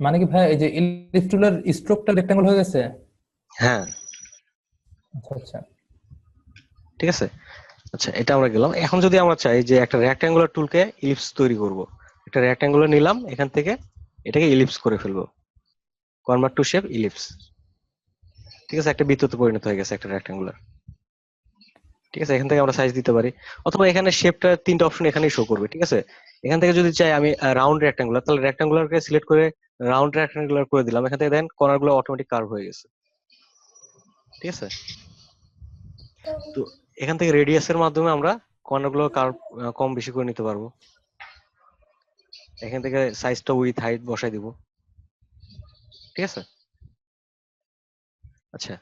B: মানে কি ভাই, এই যে ইলিপস টুলের স্ট্রোকটা রেক্টাঙ্গল হয়ে গেছে?
A: হ্যাঁ,
B: আচ্ছা আচ্ছা।
A: ঠিক আছে। আচ্ছা, এটা আমরা গেলাম। এখন যদি আমরা চাই যে একটা রেক্ট্যাঙ্গুলার টুলকে ইলিপস তৈরি করব, একটা রেক্ট্যাঙ্গুলার নিলাম, এখান থেকে এটাকে ইলিপস করে ফেলবো, কনভার্ট টু শেপ ইলিপস। ঠিক আছে, একটা বৃত্ততে পরিণত হয়ে গেছে একটা রেক্ট্যাঙ্গুলার। ঠিক আছে, এখান থেকে আমরা সাইজ দিতে পারি, অথবা এখানে শেপটা 3টা অপশন এখানেই শো করবে। ঠিক আছে, এখান থেকে যদি চাই আমি রাউন্ড রেক্ট্যাঙ্গুলার, তাহলে রেক্ট্যাঙ্গুলারকে সিলেক্ট করে রাউন্ড রেক্ট্যাঙ্গুলার করে দিলাম, এখান থেকে দেন কর্নার গুলো অটোমেটিক কার্ভ হয়ে গেছে। ঠিক আছে, তো এখান থেকে রেডিয়াসের মাধ্যমে আমরা কর্নার গুলো কার্ভ কম বেশি করে নিতে পারবো। এখান থেকে সাইজটা উইথ হাইট বসাই দিব। ঠিক আছে, আচ্ছা,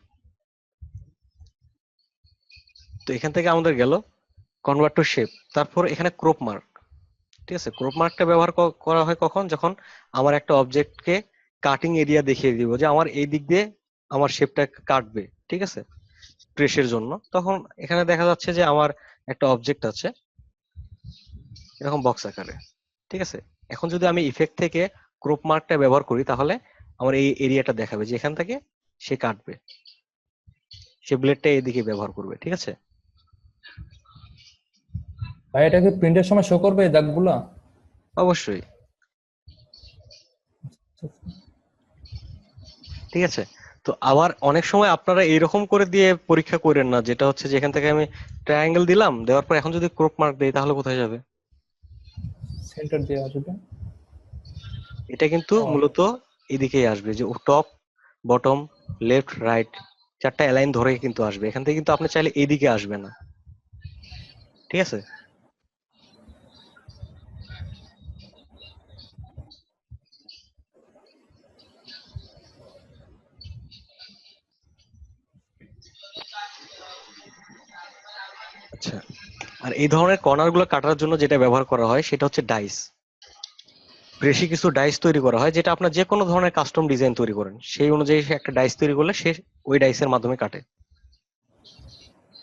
A: তো এখান থেকে আমাদের গেল কনভার্ট টু শেপ। তারপর এখানে ক্রপ মার্ক। ঠিক আছে, ক্রপ মার্কটা ব্যবহার করা হয় কখন? যখন আমার একটা অবজেক্টকে কাটিং এরিয়া দেখিয়ে দিব যে আমার এই দিক দিয়ে আমার শেপটা কাটবে। ঠিক আছে, ট্রেসের জন্য। তখন এখানে দেখা যাচ্ছে যে আমার একটা অবজেক্ট আছে এরকম বক্স আকারে। ঠিক আছে, এখন যদি আমি ইফেক্ট থেকে ক্রপ মার্কটা ব্যবহার করি তাহলে আমার এই এরিয়াটা দেখাবে যে এখান থেকে সে কাটবে, সে ব্লেডটা এদিকে ব্যবহার করবে। ঠিক আছে,
B: ভাই এটা কি প্রিন্টের সময় শো করবে এই দাগগুলা?
A: অবশ্যই। ঠিক আছে, তো আবার অনেক সময় আপনারা এইরকম করে দিয়ে পরীক্ষা করেন না, যেটা হচ্ছে যে এখান থেকে আমি ট্রায়াঙ্গেল দিলাম, দেওয়ার পর এখন যদি ক্রপ মার্ক দেই তাহলে কোথায় যাবে?
B: সেন্টার দিয়ে আসবে।
A: এটা কিন্তু
B: ও,
A: মূলত এদিকেই আসবে, যে টপ, বটম, লেফট, রাইট 4টা অ্যালাইন ধরে কিন্তু আসবে। এখান থেকে কিন্তু আপনি চাইলে এইদিকে আসবে না। ঠিক আছে, আচ্ছা। আর এই ধরনের কর্নার গুলো কাটার জন্য যেটা ব্যবহার করা হয় সেটা হচ্ছে ডাইস। বেশি কিছু ডাইস তৈরি করা হয়, যেটা আপনার যে কোনো ধরনের কাস্টম ডিজাইন তৈরি করেন সেই অনুযায়ী সে একটা ডাইস তৈরি করলে সে ওই ডাইসের মাধ্যমে কাটে।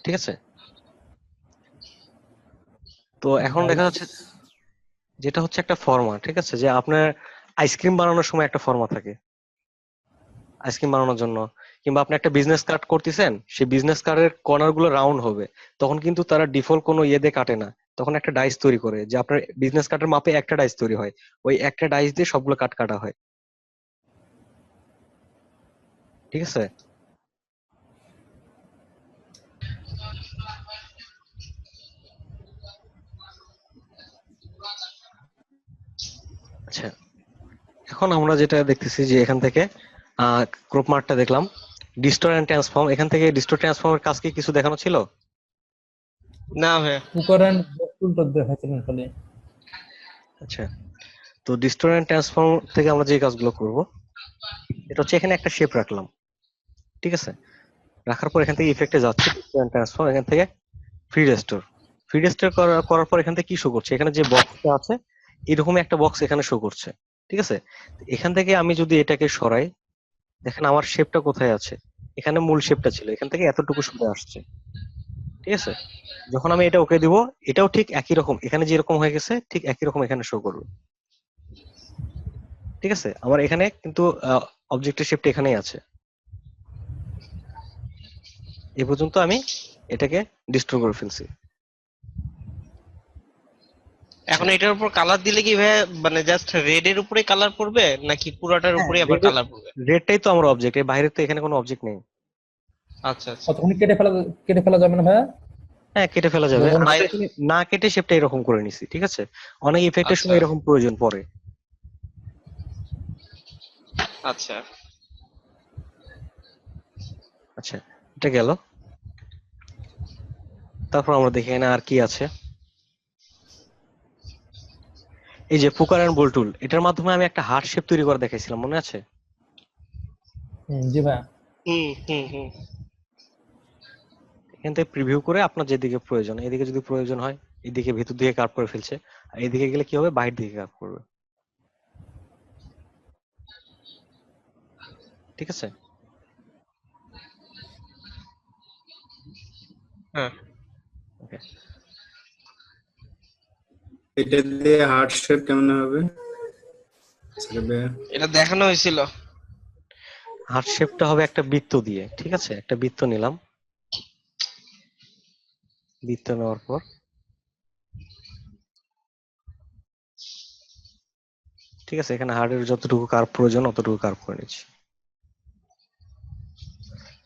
A: ঠিক আছে, তো এখন দেখা যাচ্ছে যেটা হচ্ছে একটা ফর্মা। ঠিক আছে, যে আপনার আইসক্রিম বানানোর সময় একটা ফর্মা থাকে আইসক্রিম বানানোর জন্য, কিংবা আপনি একটা বিজনেস কার্ড করতেছেন, সেই বিজনেস কার্ডের কর্নার গুলো রাউন্ড হবে, তখন কিন্তু তারা ডিফল্ট কোনো ইয়ে দিয়ে কাটে না, তখন একটা ডাইস তৈরি করে, যে আপনার বিজনেস কার্ডের মাপে একটা ডাইস তৈরি হয়, ওই একটা ডাইস দিয়ে সবগুলো কাট কাটা হয়। ঠিক আছে, আচ্ছা, এখন আমরা যেটা দেখতেছি যে এখান থেকে ক্রপ মার্কটা দেখলাম, ডিস্টোর এন্ড ট্রান্সফর্ম। এখান থেকে ডিস্টোর ট্রান্সফর্মের কাজ কি কিছু দেখানো ছিল?
D: না ভাইয়া।
B: উপকরণ টুলটা দেখাচ্ছিলেন খালি।
A: আচ্ছা, তো ডিস্টোর এন্ড ট্রান্সফর্ম থেকে আমরা যে কাজগুলো করব, এটা হচ্ছে এখানে একটা শেপ রাখলাম। ঠিক আছে, রাখার পর এখান থেকে ইফেক্টে যাচ্ছে, ডিস্টোর এন্ড ট্রান্সফর্ম, এখান থেকে ফ্রি রেস্টোর। ফ্রি রেস্টোর করার পর এখান থেকে কি শো করছে? এখানে যে বক্সটা আছে এরকম একটা বক্স এখানে শো করছে। ঠিক আছে, এখান থেকে আমি যদি এটাকে সরাই, দেখেন আমার শেপটা কোথায় আছে, এখানে মূল শেপটা ছিল, এখান থেকে এতটুকু সরে আসছে। ঠিক আছে, যখন আমি এটা ওকে দিব, এটাও ঠিক একই রকম, এখানে যেরকম হয়ে গেছে ঠিক একই রকম এখানে শো করবে। ঠিক আছে, আমার এখানে কিন্তু অবজেক্টের শেপটা এখানেই আছে। এই পর্যন্ত আমি এটাকে ডিস্ট্রয় করে ফেলছি।
D: এখন এটার উপর কালার দিলে কি ভাইয়া মানে জাস্ট রেড এর উপরে কালার পড়বে নাকি পুরাটার
A: হ্যাঁ,
D: উপরে আবার কালার পড়বে?
A: রেডটাই তো আমার অবজেক্ট, এর বাইরে তো এখানে কোনো অবজেক্ট নেই।
D: আচ্ছা আচ্ছা।
B: কতক্ষণ কেটে ফেলা যাবে না ভাইয়া?
A: হ্যাঁ কেটে ফেলা যাবে।
B: যেমন
A: আমি
D: বাইরে
A: এখানে না কেটে শেপটা এরকম করে নিছি, ঠিক আছে? অনেক ইফেক্টের
D: আচ্ছা
A: সময় এরকম প্রয়োজন পড়ে।
D: আচ্ছা
A: আচ্ছা, এটা গেল। তারপর আমরা দেখি এখানে আর কি আছে। এই যে পুকার এন্ড বোল্ট টুল, এটার মাধ্যমে আমি একটা হার্ট শেপ তৈরি করে দেখাইছিলাম, মনে আছে?
B: জি ভাইয়া।
D: হুম হুম হুম
A: এখান থেকে প্রিভিউ করে আপনার যেদিকে প্রয়োজন, এদিকে যদি প্রয়োজন হয় এদিকে ভেতর দিকে কার্ভ করে ফেলছে, আর এদিকে গেলে কি হবে, বাইরের দিকে কার্ভ করবে, ঠিক আছে?
D: হ্যাঁ
A: ওকে।
E: এটা দিয়ে হার্ট শেপ কেমন হবে? আচ্ছা ভাইয়া,
D: এটা দেখানো হয়েছিল।
A: হার্ট শেপটা হবে একটা বৃত্ত দিয়ে, ঠিক আছে? একটা বৃত্ত নিলাম, বৃত্ত নেওয়ার পর ঠিক আছে, এখানে হার্টের যতটুকু কার্ভ প্রয়োজন অতটুকু কার্ভ করে নিচ্ছি।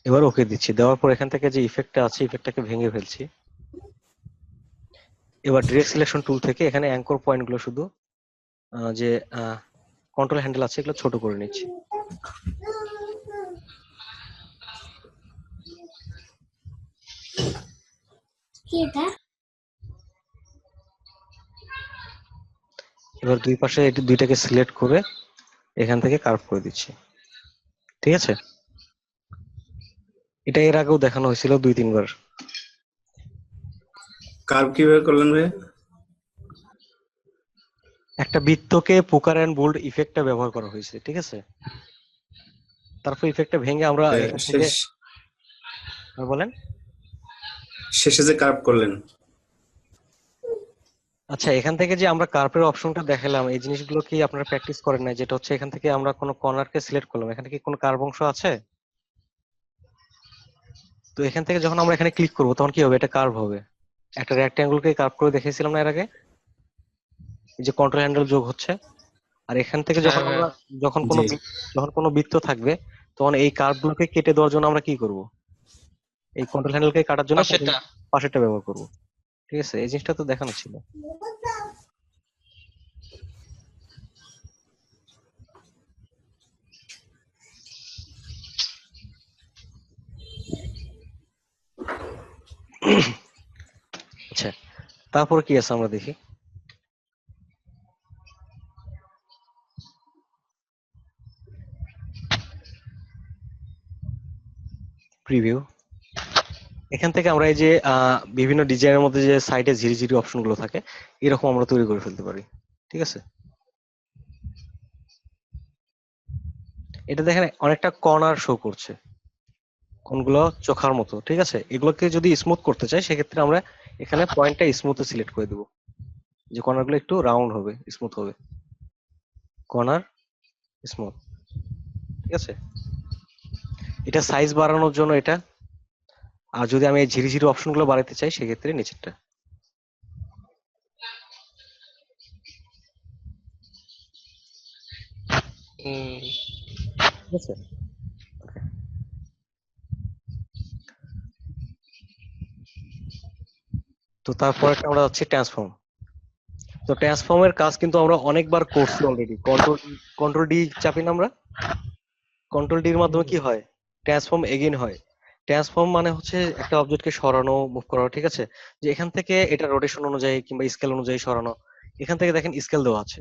A: এবার ওকে দিচ্ছি, দেওয়ার পর এখান থেকে যে ইফেক্টটা আছে ইফেক্টটাকে ভেঙে ফেলছি। এবার ডিরেক্ট সিলেকশন টুল থেকে এখানে অ্যাঙ্কর পয়েন্ট গুলো শুধু যে কন্ট্রোল হ্যান্ডেল আছে এগুলো ছোট করে নিচ্ছি। এবার দুই পাশে এটি দুইটাকে সিলেক্ট করে এখান থেকে কার্ভ করে দিচ্ছি, ঠিক আছে? এটা এর আগেও দেখানো হয়েছিল 2-3 বার।
E: কার্ভ কিভাবে করলেন ভাই?
A: একটা বৃত্তকে পুকার এন্ড বোল্ড ইফেক্টটা ব্যবহার করা হয়েছে, ঠিক আছে? তারপর ইফেক্টটা ভেঙে আমরা এখান থেকে
E: শেষ
A: বলেন।
E: শেষে যে কার্ভ করলেন,
A: আচ্ছা, এখান থেকে যে আমরা কার্ভের অপশনটা দেখালাম, এই জিনিসগুলো কি আপনারা প্র্যাকটিস করেন না? যেটা হচ্ছে এখান থেকে আমরা কোনো কর্নারকে সিলেক্ট করলাম, এখানে কি কোনো কার্ভ অংশ আছে? তো এখান থেকে যখন আমরা এখানে ক্লিক করব তখন কি হবে, এটা কার্ভ হবে। একটা রেক্ট্যাঙ্গেলকে কার্ভ করে দেখিয়েছিলাম না এর আগে, এই যে কন্ট্রোল হ্যান্ডেল যোগ হচ্ছে। আর এখান থেকে
D: হ্যাঁ
A: যখন আমরা
E: জি
A: যখন কোনো বৃত্ত থাকবে তখন এই কার্ভ গুলোকে কেটে দেওয়ার জন্য আমরা কি করব, এই কন্ট্রোল হ্যান্ডেলকে কাটার জন্য
D: পাশেরটা।
A: পাশেরটা ব্যবহার করব, ঠিক আছে? এই জিনিসটা তো দেখানো ছিল। আচ্ছা, তারপর কি আছে আমরা দেখি। প্রিভিউ, এখান থেকে আমরা এই যে বিভিন্ন ডিজাইনের মধ্যে যে সাইডে ঝিরিঝিরি অপশন গুলো থাকে এরকম আমরা তৈরি করে ফেলতে পারি, ঠিক আছে? এটা দেখেন অনেকটা কর্নার শো করছে, কোনগুলো চোখার মতো, ঠিক আছে? এগুলোকে যদি স্মুথ করতে চাই সেক্ষেত্রে আমরা এখানে পয়েন্টটা স্মুথে সিলেক্ট করে দেবো, যে কর্নার গুলো একটু রাউন্ড হবে, স্মুথ হবে, কর্নার স্মুথ, ঠিক আছে? এটা সাইজ বাড়ানোর জন্য এটা। আর যদি আমি এই ঝিরিঝিরি অপশন গুলো বাড়াতে চাই সেক্ষেত্রে নিচেরটা,
D: হুম
A: ঠিক আছে? Okay. তো তারপরে আমরা যাচ্ছি ট্রান্সফর্ম। তো ট্রান্সফর্মের কাজ কিন্তু আমরা অনেকবার করছি অলরেডি। কন্ট্রোল ডি চাপি না আমরা, কন্ট্রোল ডির মাধ্যমে কি হয়, ট্রান্সফর্ম এগেইন হয়। ট্রান্সফর্ম মানে হচ্ছে একটা অবজেক্টকে সরানো, মুভ করানো, ঠিক আছে? যে এখান থেকে এটা রোটেশন অনুযায়ী কিংবা স্কেল অনুযায়ী সরানো। এখান থেকে দেখেন স্কেল দেওয়া আছে,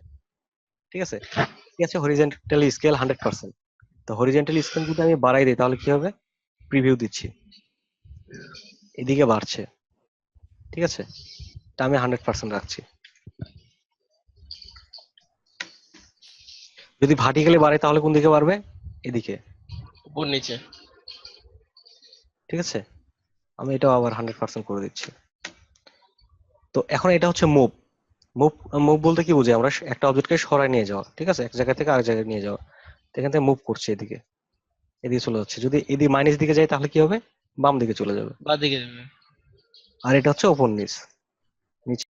A: ঠিক আছে? ঠিক আছে, হরিজন্টালি স্কেল 100%। তো হরিজন্টালি স্কেল যদি আমি বাড়াই দিই তাহলে কি হবে, প্রিভিউ দিচ্ছি, এদিকে বাড়ছে, ঠিক আছে? তা আমি 100% রাখছি। যদি ভার্টিক্যালি বাড়াই তাহলে কোন দিকে বাড়বে, এদিকে,
D: উপর নিচে।
A: ঠিক আছে? আমি এটাও আবার 100% করে দিচ্ছি। তো এখন এটা হচ্ছে মুভ। মুভ মুভ বলতে কি বুঝি আমরা, একটা অবজেক্টকে সরায় নিয়ে যাওয়া, ঠিক আছে? এক জায়গা থেকে আরেক জায়গায় নিয়ে যাওয়া। তো এখান থেকে মুভ করছে এদিকে, এদিকে চলে যাচ্ছে। যদি এদিকে মাইনাস দিকে যায় তাহলে কি হবে, বাম দিকে চলে যাবে।
D: বাদিকে যাবে।
A: আর এটা হচ্ছে ওপর নিচ, নিচে